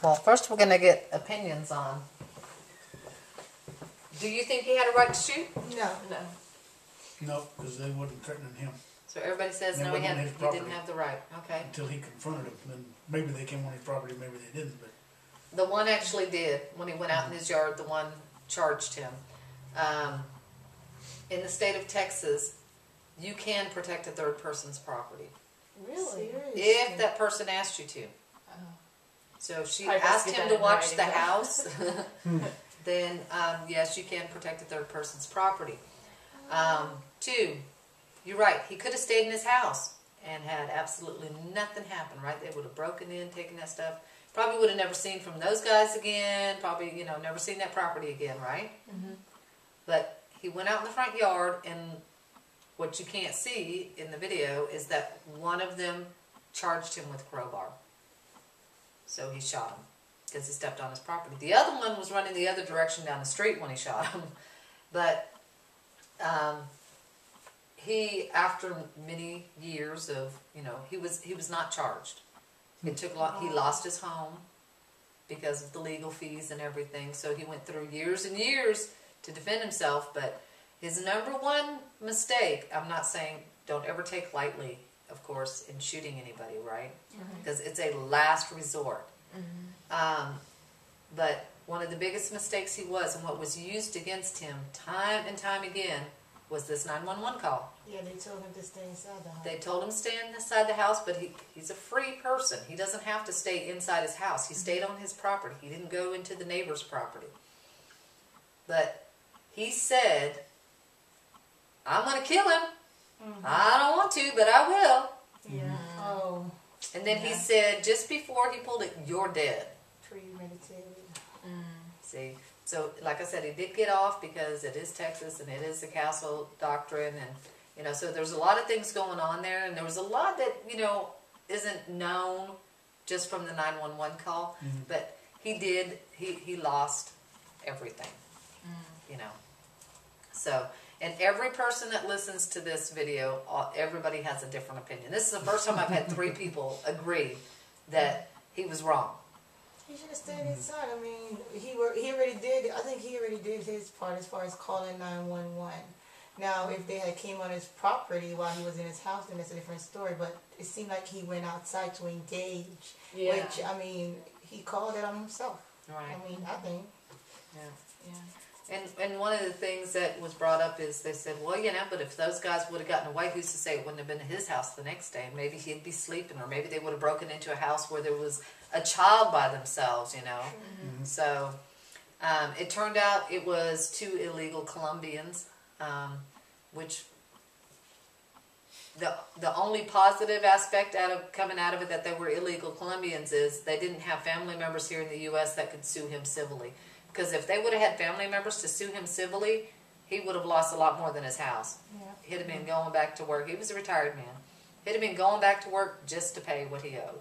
Well, first we're going to get opinions on. Do you think he had a right to shoot? No. No. No, because they wasn't threatening him So everybody says They no, wasn't on his he property. didn't have the right. Okay. until he confronted them. Then maybe they came on his property, maybe they didn't. But The one actually did. When he went out in his yard, the one charged him. In the state of Texas, you can protect a third person's property. Really? If that person asked you to. Oh. So if she I just asked get him that to in watch writing, the though. house, then yes, you can protect a third person's property. 2, you're right. He could have stayed in his house and had absolutely nothing happen, right? They would have broken in, taken that stuff. Probably would have never seen from those guys again. Probably, never seen that property again, right? Mm-hmm. But he went out in the front yard, and what you can't see in the video is that one of them charged him with crowbar. So he shot him because he stepped on his property. The other one was running the other direction down the street when he shot him. But he, after many years of, he was not charged. It took a lot. He lost his home because of the legal fees and everything. So he went through years and years to defend himself. But his number one mistake, I'm not saying don't ever take lightly, of course, in shooting anybody, right? Because it's a last resort. But one of the biggest mistakes he was, and what was used against him time and time again, was this 911 call. Yeah, they told him to stay inside the house. They told him to stay inside the house, but he's a free person. He doesn't have to stay inside his house. He stayed on his property. He didn't go into the neighbor's property. But he said, I'm going to kill him. I don't want to, but I will. Yeah. Oh. And then he said, just before he pulled it, you're dead. Premeditated. See? So, like I said, he did get off because it is Texas and it is the castle doctrine. And, so there's a lot of things going on there. And there was a lot that, isn't known just from the 911 call. But he lost everything, So, and every person that listens to this video, everybody has a different opinion. This is the first time I've had 3 people agree that he was wrong. He should have stayed inside. I mean, he already did. I think he already did his part as far as calling 911. Now, if they had came on his property while he was in his house, then it's a different story. But it seemed like he went outside to engage, which I mean, he called it on himself. Right. I mean, I think. Yeah. And one of the things that was brought up is they said, well, but if those guys would have gotten away, who's to say it wouldn't have been his house the next day? Maybe he'd be sleeping, or maybe they would have broken into a house where there was a child by themselves, So it turned out it was 2 illegal Colombians, which the only positive aspect coming out of it that they were illegal Colombians is they didn't have family members here in the U.S. that could sue him civilly. Because if they would have had family members to sue him civilly, he would have lost a lot more than his house. Yeah. He'd have been going back to work. He was a retired man. He'd have been going back to work just to pay what he owed.